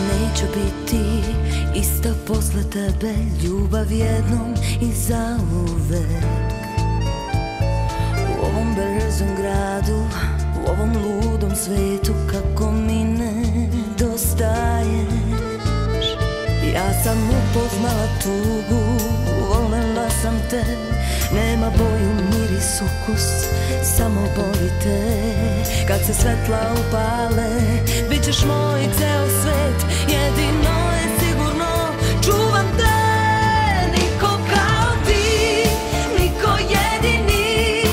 neću biti ista posle tebe, ljubav jednom i zauvek. U ovom brzom gradu, u ovom ludom svetu, kako mi nedostaješ. Ja sam upoznala tugu, volela sam te, nema boju, miris, ukus, samo boli te. Kad se svetla upale, bit ćeš moj ceo svet, jedino je sigurno, čuvam te. Niko kao ti, niko jedini,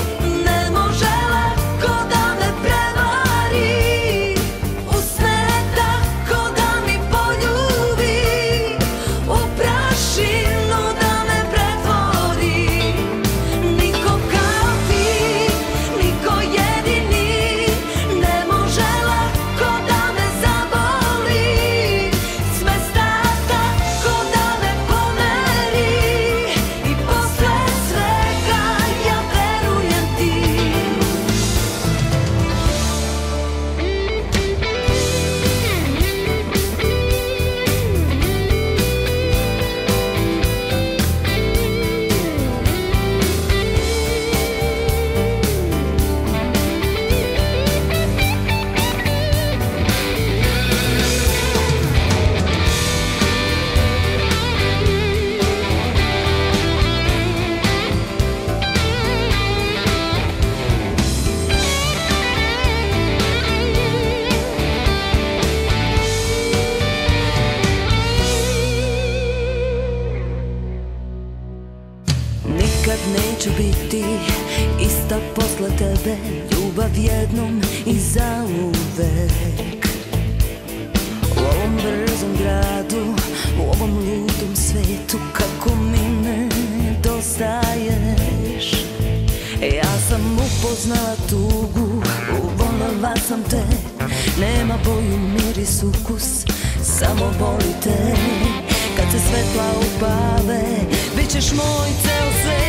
ne može lako da me prevari. Usne tako da mi poljubi, u prašinu da me pretvori. Niko kao ti, niko jedini, ne može lako da me zaboli. Smesta tako da me pomeri, i posle svega ja verujem ti. Nikad neću biti ista posle tebe, ljubav jednom i zauvek. U ovom brzom gradu, u ovom ludom svetu, kako mi nedostaješ. Ja sam upoznala tugu, uvolela sam te, nema boju, miris, ukus, samo boli te. Kad se svetla upale, bit ćeš moj ceo svet.